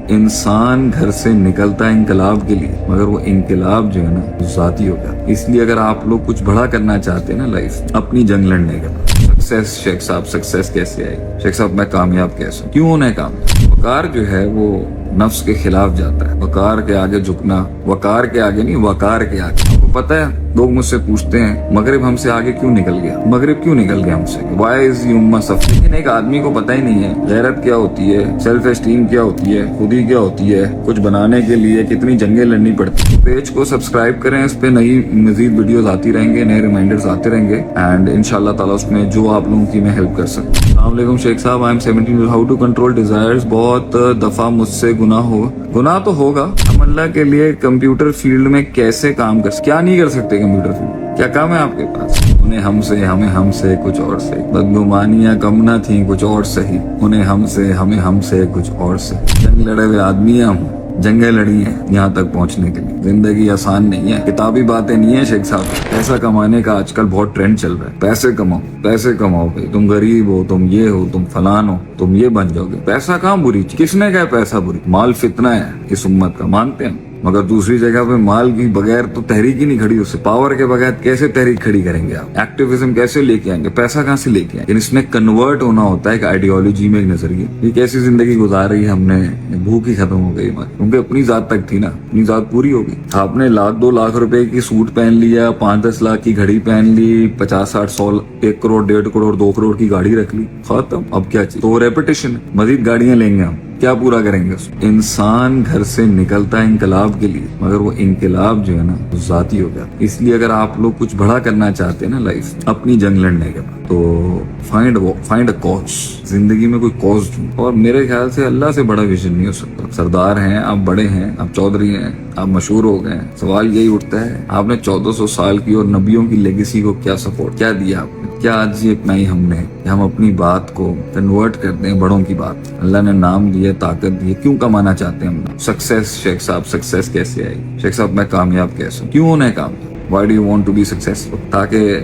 انسان گھر سے نکلتا ہے انقلاب کے لیے، مگر وہ انقلاب جو ہے نا ذاتی ہو گیا۔ اس لیے اگر آپ لوگ کچھ بڑا کرنا چاہتے ہیں نا لائف، اپنی جنگ لڑنے کے بعد سکسیس، شیخ صاحب سکسیس کیسے آئی؟ شیخ صاحب میں کامیاب کیسے ہوں؟ کیوں ہونا ہے کامیاب؟ وقار جو ہے وہ نفس کے خلاف جاتا ہے۔ وقار کے آگے جھکنا، وقار کے آگے نہیں، وقار کے آگے۔ آپ کو پتہ ہے لوگ مجھ سے پوچھتے ہیں مغرب ہم سے آگے کیوں نکل گیا؟ مغرب کیوں نکل گیا ہم سے؟ وائی از دی امہ سفر؟ لیکن ایک آدمی کو پتہ ہی نہیں ہے غیرت کیا ہوتی ہے، سیلف اسٹیم کیا ہوتی ہے، خودی کیا ہوتی ہے، کچھ بنانے کے لیے کتنی جنگیں لڑنی پڑتی ہیں۔ پیج کو سبسکرائب کریں، اس پہ نئی مزید ویڈیوز آتی رہیں گے، نئے ریمائنڈرز آتے رہیں گے، اینڈ انشاءاللہ تعالیٰ اس میں جو آپ لوگوں کی میں ہیلپ کر سکتا ہوں۔ السلام علیکم شیخ صاحب، I am 17 how to control desires. بہت دفعہ مجھ سے گناہ تو ہوگا، ہم اللہ کے لیے کمپیوٹر فیلڈ میں کیسے کام کیا نہیں کر سکتے؟ کمپیوٹر فیلڈ کیا کام ہے آپ کے پاس؟ انہیں ہم سے، ہمیں ہم سے، کچھ اور سے بدگمانیاں کم نہ تھیں، کچھ اور صحیح، انہیں ہم سے، ہمیں ہم سے، کچھ اور سے۔ جنگ لڑے ہوئے آدمی ہم، جنگیں لڑی ہیں یہاں تک پہنچنے کے لیے۔ زندگی آسان نہیں ہے، کتابی باتیں نہیں ہیں شیخ صاحب۔ پیسہ کمانے کا آج کل بہت ٹرینڈ چل رہا ہے، پیسے کماؤ، پیسے کماؤ بھائی، تم غریب ہو، تم یہ ہو، تم فلان ہو، تم یہ بن جاؤ گے۔ پیسہ کہاں بری چیز؟ کس نے کہا پیسہ بری؟ مال فتنہ ہے اس امت کا، مانتے ہیں، مگر دوسری جگہ پہ مال کی بغیر تو تحریک ہی نہیں کھڑی، اس سے پاور کے بغیر کیسے تحریک کھڑی کریں گے آپ؟ ایکٹیویزم کیسے لے کے آئیں گے؟ پیسہ کہاں سے لے کے آئیں گے؟ اس میں کنورٹ ہونا ہوتا ہے ایک آئیڈیالوجی میں، ایک نظریے۔ یہ کیسی زندگی گزار رہی ہم نے، بھوک ہی ختم ہو گئی ہماری، کیونکہ اپنی ذات تک تھی نا، اپنی ذات پوری ہو گئی۔ آپ نے 1-2 لاکھ روپے کی سوٹ پہن لیا، 5-10 لاکھ کی گھڑی پہن لی، 50-60-100 1 کروڑ 1.5 کروڑ 2 کروڑ کی گاڑی رکھ لی، ختم۔ اب کیا چیز؟ تو ریپیٹیشن، مزید گاڑیاں لیں گے ہم، کیا پورا کریں گے اس؟ انسان گھر سے نکلتا ہے انقلاب کے لیے، مگر وہ انقلاب جو ہے نا ذاتی ہو گیا۔ اس لیے اگر آپ لوگ کچھ بڑا کرنا چاہتے ہیں نا لائف، اپنی جنگ لڑنے کے بعد، تو فائنڈ اے کاز۔ زندگی میں کوئی کاز ڈھونڈو، اور میرے خیال سے اللہ سے بڑا ویژن نہیں ہو سکتا۔ سردار ہیں آپ، بڑے ہیں آپ، چودھری ہیں آپ، مشہور ہو گئے ہیں، سوال یہی اٹھتا ہے آپ نے 1400 سال کی اور نبیوں کی لیگیسی کو کیا سپورٹ، کیا دیا آپ نے؟ کیا آج یہ اپنائی ہم نے کہ ہم اپنی بات کو کنورٹ کرتے ہیں بڑوں کی بات؟ اللہ نے نام دیے، طاقت دی، کیوں کمانا چاہتے ہیں ہم؟ سکسیس، شیخ صاحب سکسیس کیسے آئی؟ شیخ صاحب میں کامیاب کیسے ہوں؟ کیوں ہونا ہے کامیاب؟ Why do you want to be successful? تاکہ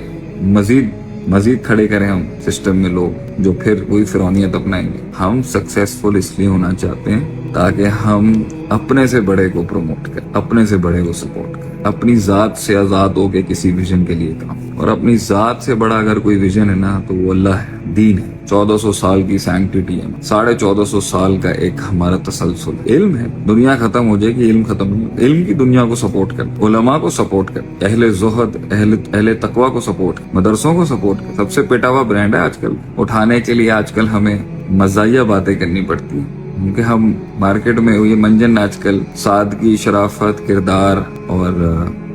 مزید کھڑے کریں ہم سسٹم میں لوگ جو پھر وہی فرعونیت اپنائیں گے۔ ہم سکسیسفل اس لیے ہونا چاہتے ہیں تاکہ ہم اپنے سے بڑے کو پروموٹ کریں، اپنے سے بڑے کو سپورٹ کریں، اپنی ذات سے آزاد ہو کے کسی ویژن کے لیے کام۔ اور اپنی ذات سے بڑا اگر کوئی ویژن ہے نا تو وہ اللہ ہے، دین ہے۔ 1400 سال کی سینکٹیٹی ہے، 1450 سال کا ایک ہمارا تسلسل، علم ہے۔ دنیا ختم ہو جائے گی، علم ختم نہیں ہوگا۔ علم کی دنیا کو سپورٹ کر، علماء کو سپورٹ کر، اہل زہد، اہل تقوی کو سپورٹ کر، مدرسوں کو سپورٹ کر۔ سب سے پٹا ہوا برانڈ ہے آج کل، اٹھانے کے لیے آج کل ہمیں مزاحیہ باتیں کرنی پڑتی ہیں، کیونکہ ہم مارکیٹ میں یہ منجن آج کل سادگی، شرافت، کردار اور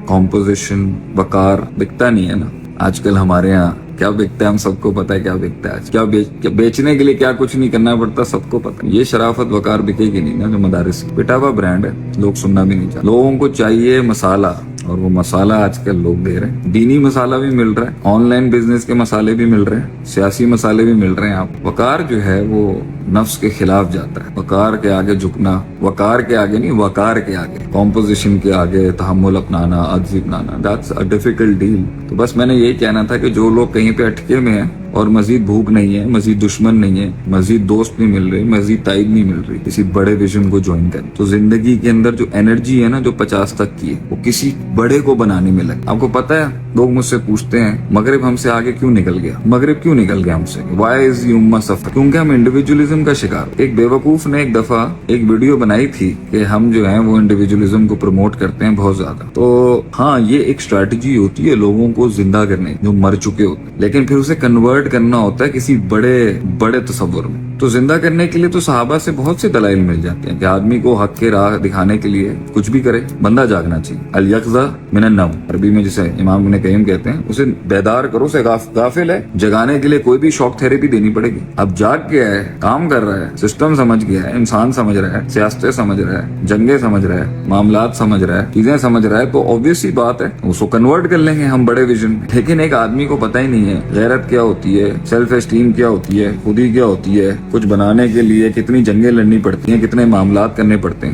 کمپوزیشن، وقار بکتا نہیں ہے نا آج کل ہمارے یہاں۔ کیا بکتا ہے ہم سب کو پتا ہے، کیا بکتا ہے آج، کیا بیچنے کے لیے کیا کچھ نہیں کرنا پڑتا، سب کو پتا ہے۔ یہ شرافت وقار بکے گی نہیں نا جو مدارس کی، پٹا ہوا برانڈ ہے، لوگ سننا بھی نہیں چاہتے۔ لوگوں کو چاہیے مسالہ، اور وہ مسالہ آج کل لوگ دے رہے ہیں۔ دینی مسالہ بھی مل رہا ہے، آن لائن بزنس کے مسالے بھی مل رہے ہیں، سیاسی مسالے بھی مل رہے ہیں۔ آپ وقار جو ہے وہ نفس کے خلاف جاتا ہے۔ وقار کے آگے جھکنا، وقار کے آگے نہیں، وقار کے آگے، کمپوزیشن کے آگے تحمل اپنانا، عجز اپنانا، دیٹس اے ڈیفیکلٹ ڈیل۔ تو بس میں نے یہی کہنا تھا کہ جو لوگ کہیں پہ اٹکے میں ہیں اور مزید بھوک نہیں ہے، مزید دشمن نہیں ہے، مزید دوست نہیں مل رہے، مزید تائید نہیں مل رہی، کسی بڑے ویژن کو جوائن کریں تو زندگی کے اندر جو انرجی ہے نا جو 50 تک کی ہے وہ کسی بڑے کو بنانے میں لگے۔ آپ کو پتہ ہے لوگ مجھ سے پوچھتے ہیں مغرب ہم سے آگے کیوں نکل گیا؟ مغرب کیوں نکل گیا ہم سے؟ وائی از دی امہ سفر؟ کیونکہ ہم انڈیویجولزم کا شکار۔ ایک بیوقوف نے ایک دفعہ ایک ویڈیو بنائی تھی کہ ہم جو ہیں وہ انڈیویجولزم کو پروموٹ کرتے ہیں بہت زیادہ۔ تو ہاں یہ ایک اسٹریٹجی ہوتی ہے لوگوں کو زندہ کرنے جو مر چکے ہوتے ہیں، لیکن پھر اسے کنورٹ کرنا ہوتا ہے کسی بڑے تصور میں۔ تو زندہ کرنے کے لیے تو صحابہ سے بہت سے دلائل مل جاتے ہیں کہ آدمی کو حق کے راہ دکھانے کے لیے کچھ بھی کرے، بندہ جاگنا چاہیے۔ الیقظہ من النوم، عربی میں جسے امام ابن قیم کہتے ہیں، اسے بیدار کرو، اسے غافل ہے، جگانے کے لیے کوئی بھی شوق تھیریپی دینی پڑے گی۔ اب جاگ گیا ہے، کام کر رہا ہے، سسٹم سمجھ گیا ہے، انسان سمجھ رہا ہے، سیاستیں سمجھ رہا ہے، جنگیں سمجھ رہا ہے، معاملات سمجھ رہا ہے، چیزیں سمجھ رہا ہے، تو obvious سی بات ہے اس کو کنورٹ کر لیں گے ہم بڑے ویژن میں۔ لیکن ایک آدمی کو پتہ ہی نہیں ہے غیرت کیا ہوتی ہے، سیلف اسٹیم کیا ہوتی ہے، خودی کیا ہوتی ہے، کچھ بنانے کے لیے کتنی جنگیں لڑنی پڑتی ہیں، کتنے معاملات کرنے پڑتے ہیں۔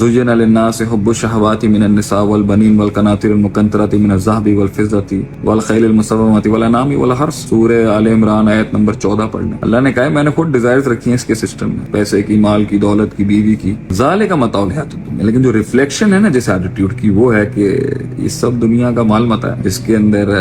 زُيِّنَ لِلنَّاسِ حُبُّ الشَّهَوَاتِ مِنَ النِّسَاءِ وَالْبَنِينَ وَالْقَنَاطِيرِ الْمُقَنطَرَةِ مِنَ الذَّهَبِ وَالْفِضَّةِ وَالْخَيْلِ الْمُسَوَّمَةِ وَالْأَنْعَامِ وَالْحَرْثِ۔ سورہ آل عمران آیت نمبر 14 پڑھ لیں۔ اللہ نے کہا ہے میں نے خود ڈیزائرز رکھی ہیں اس کے سسٹم میں، پیسے کی، مال کی، دولت کی، بیوی کی، ذالک متاع الحیاۃ الدنیا، لیکن جو ریفلیکشن ہے نا جس ایٹیٹیوڈ کی، وہ ہے کہ یہ سب دنیا کا مال متاع ہے، اس کے اندر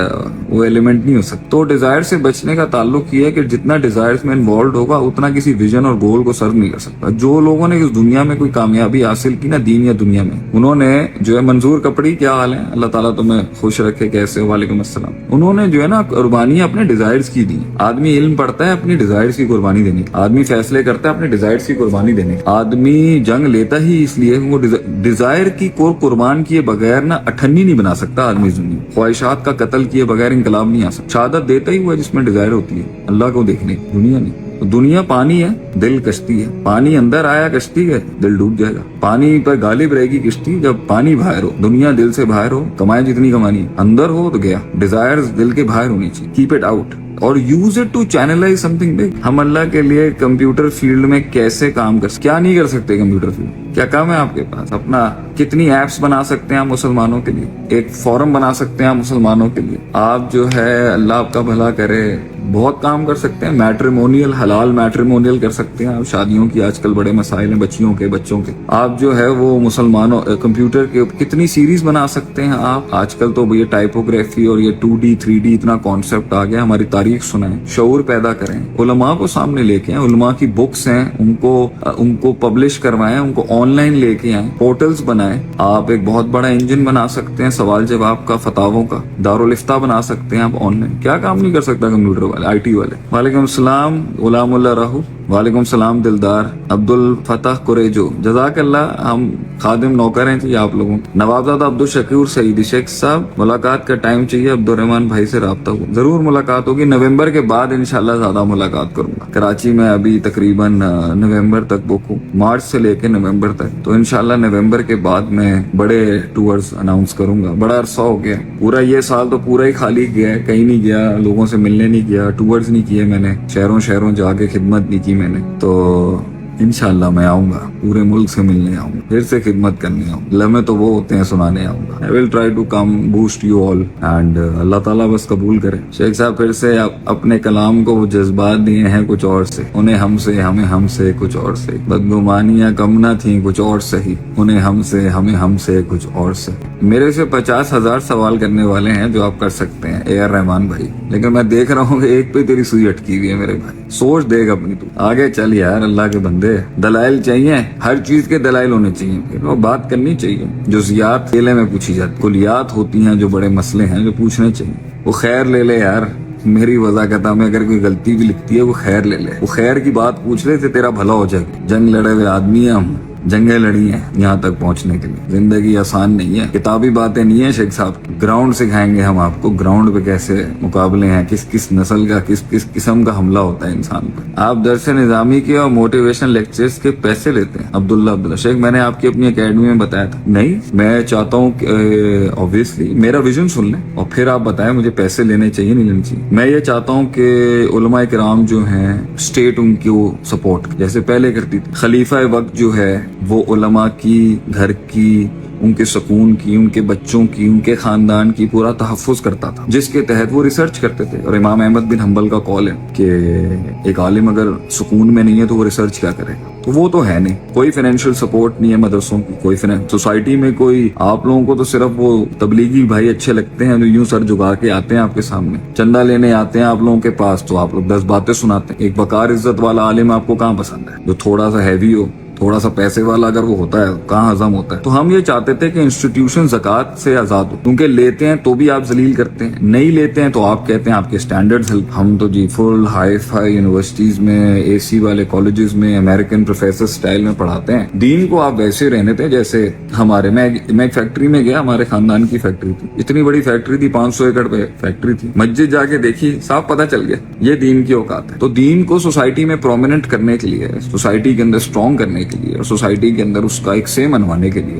وہ ایلیمنٹ نہیں ہو سکتا۔ تو ڈیزائر سے بچنے کا تعلق یہ ہے کہ جتنا ڈیزائرز میں انوالوڈ ہوگا اتنا کسی ویژن اور گول کو سرو نہیں کر سکتا۔ جو لوگوں نے اس دنیا میں کوئی کامیابی حاصل کی نا، دین یا دنیا میں، انہوں نے جو ہے منظور کپڑی، کیا حال ہے، اللہ تعالیٰ تمہیں خوش رکھے، کیسے ہو، وعلیکم السلام، انہوں نے جو ہے نا قربانیاں اپنے ڈیزائرز کی دی۔ آدمی علم پڑھتا ہے اپنی ڈیزائرز کی قربانی دینے کی، آدمی فیصلے کرتا ہے اپنے ڈیزائرز کی قربانی دینے کی، آدمی جنگ لیتا ہی اس لیے وہ ڈیزائر کی کو قربان کیے بغیر نا اٹھنی نہیں بنا سکتا آدمی زندگی، خواہشات کا قتل کیے بغیر انقلاب نہیں آ سکتا۔ شہادت دیتا ہی ہوا جس میں ڈیزائر ہوتی ہے اللہ کو دیکھنے کی، دنیا نہیں۔ دنیا پانی ہے، دل کشتی ہے، پانی اندر آیا کشتی ہے، دل ڈوب جائے گا۔ پانی پر غالب رہے گی کشتی جب پانی باہر ہو، دنیا دل سے باہر ہو، کمائے جتنی کمانی، اندر ہو تو گیا۔ ڈیزائرز دل کے باہر ہونی چاہیے، کیپ اٹ آؤٹ اور use it to channelise something big. ہم اللہ کے لیے کمپیوٹر فیلڈ میں کیسے کام کر سکتے، کیا نہیں کر سکتے کمپیوٹر فیلڈ، کیا کام ہے آپ کے پاس؟ اپنا کتنی ایپس بنا سکتے ہیں آپ مسلمانوں کے لیے، ایک فورم بنا سکتے ہیں آپ مسلمانوں کے لیے، آپ جو ہے اللہ آپ کا بھلا کرے بہت کام کر سکتے ہیں۔ میٹریمونیل، حلال میٹریمونیل کر سکتے ہیں آپ، شادیوں کی آج کل بڑے مسائل ہیں، بچیوں کے، بچوں کے، آپ جو ہے وہ مسلمانوں کمپیوٹر کے کتنی سیریز بنا سکتے ہیں آپ۔ آج کل تو یہ ٹائپوگرافی اور یہ 2D 3D اتنا کانسیپٹ آ گیا، ہماری تاریخ سنائیں، شعور پیدا کریں، علماء کو سامنے لے کے آئیں، علماء کی بکس ہیں ان کو پبلش کروائیں، ان کو آن لائن لے کے آئیں، پورٹلز بنائیں۔ آپ ایک بہت بڑا انجن بنا سکتے ہیں سوال جواب کا، فتاووں کا، دارالفتہ بنا سکتے ہیں آپ آن لائن۔ کیا کام نہیں کر سکتا کمپیوٹر والے، آئی ٹی والے۔ وعلیکم السلام غلام اللہ راہو، وعلیکم السلام دلدار، عبد الفتح قریجو، جزاک اللہ، ہم خادم نوکر ہیں جی آپ لوگوں۔ نوابزادہ عبد الشکور سعیدی، شیخ صاحب ملاقات کا ٹائم چاہیے، عبد الرحمان بھائی سے رابطہ ہو، ضرور ملاقات ہوگی، نومبر کے بعد انشاءاللہ زیادہ ملاقات کروں گا۔ کراچی میں ابھی تقریباً نومبر تک بک ہوں، مارچ سے لے کے نومبر تک، تو انشاءاللہ نومبر کے بعد میں بڑے ٹورز اناؤنس کروں گا۔ بڑا عرصہ ہو گیا، پورا یہ سال تو پورا ہی خالی گیا، کہیں نہیں گیا، لوگوں سے ملنے نہیں گیا، ٹورز نہیں کیے میں نے، شہروں جا کے خدمت نہیں کی میں نے، تو انشاءاللہ میں آؤں گا، پورے ملک سے ملنے آؤں گا، پھر سے خدمت کرنے آؤں گا، لمحے تو وہ ہوتے ہیں سنانے آؤں گا۔ I will try to come boost you all and اللہ تعالیٰ بس قبول کرے۔ شیخ صاحب پھر سے اپنے کلام کو وہ جذبات دیے ہیں کچھ اور سے، انہیں ہم سے، ہمیں ہم سے کچھ اور سے، بدگمانیاں کم نہ تھیں کچھ اور سہی، انہیں ہم سے، ہمیں ہم سے کچھ اور سے۔ میرے سے 50,000 سوال کرنے والے ہیں جو آپ کر سکتے ہیں اے آر رحمان بھائی، لیکن میں دیکھ رہا ہوں کہ ایک پہ تیری سوئی اٹکی ہوئی ہے میرے بھائی، سوچ دیکھ اپنی، تو آگے چل یار، اللہ کے بندے، دلائل چاہیے، ہر چیز کے دلائل ہونے چاہیے، پھر وہ بات کرنی چاہیے، جزیات کھیلے میں پوچھی جاتی، کلیات ہوتی ہیں جو بڑے مسئلے ہیں جو پوچھنے چاہیے۔ وہ خیر لے لے یار، میری وضاحت میں اگر کوئی غلطی بھی لکھتی ہے وہ خیر لے لے، وہ خیر کی بات پوچھ لے تو تیرا بھلا ہو جائے گا۔ جنگ لڑے ہوئے آدمی ہیں ہم، جنگیں لڑی ہیں یہاں تک پہنچنے کے لیے، زندگی آسان نہیں ہے، کتابی باتیں نہیں ہیں شیخ صاحب، گراؤنڈ سکھائیں گے ہم آپ کو، گراؤنڈ پہ کیسے مقابلے ہیں، کس نسل کا، کس قسم کا حملہ ہوتا ہے انسان پہ۔ آپ درس نظامی کے اور موٹیویشن لیکچرز کے پیسے لیتے ہیں؟ عبداللہ شیخ، میں نے آپ کی اپنی اکیڈمی میں بتایا تھا، نہیں میں چاہتا ہوں کہ obviously میرا ویژن سن لیں اور پھر آپ بتائیں مجھے پیسے لینے چاہیے نہیں لینے چاہیے۔ میں یہ چاہتا ہوں کہ علماء کرام جو ہیں اسٹیٹ ان کو سپورٹ جیسے پہلے کرتی تھی، خلیفہ وقت جو ہے وہ علماء کی، گھر کی، ان کے سکون کی، ان کے بچوں کی، ان کے خاندان کی پورا تحفظ کرتا تھا، جس کے تحت وہ ریسرچ کرتے تھے۔ اور امام احمد بن حنبل کا قول ہے کہ ایک عالم اگر سکون میں نہیں ہے تو وہ ریسرچ کیا کرے گا، تو وہ تو ہے نہیں، کوئی فائنینشیل سپورٹ نہیں ہے مدرسوں کی، کوئی سوسائٹی میں کوئی، آپ لوگوں کو تو صرف وہ تبلیغی بھائی اچھے لگتے ہیں جو یوں سر جھکا کے آتے ہیں آپ کے سامنے، چندہ لینے آتے ہیں آپ لوگوں کے پاس، تو آپ لوگ 10 باتیں سناتے ہیں۔ ایک وقار عزت والا عالم آپ کو کہاں پسند ہے؟ جو تھوڑا سا ہیوی ہو، تھوڑا سا پیسے والا اگر وہ ہوتا ہے کہاں ہضم ہوتا ہے؟ تو ہم یہ چاہتے تھے کہ انسٹیٹیوشن زکوٰۃ سے آزاد ہو، کیونکہ لیتے ہیں تو بھی آپ ذلیل کرتے ہیں، نہیں لیتے ہیں تو آپ کہتے ہیں آپ کے سٹینڈرڈز، ہم تو جی فل ہائی فائی یونیورسٹیز میں، اے سی والے کالجز میں، امریکن پروفیسر سٹائل میں پڑھاتے ہیں، دین کو آپ ویسے رہنے تھے جیسے ہمارے، میں ایک فیکٹری میں گیا، ہمارے خاندان کی فیکٹری تھی، اتنی بڑی فیکٹری تھی، 500 ایکڑ پہ فیکٹری تھی، مسجد جا کے دیکھی، صاف پتہ چل گیا یہ دین کی اوقات ہے۔ تو دین کو سوسائٹی میں پرومیننٹ کرنے کے لیے، سوسائٹی کے اندر اسٹرانگ کرنے کے لیے، اور سوسائٹی کے اندر اس کا ایک سے منوانے کے لیے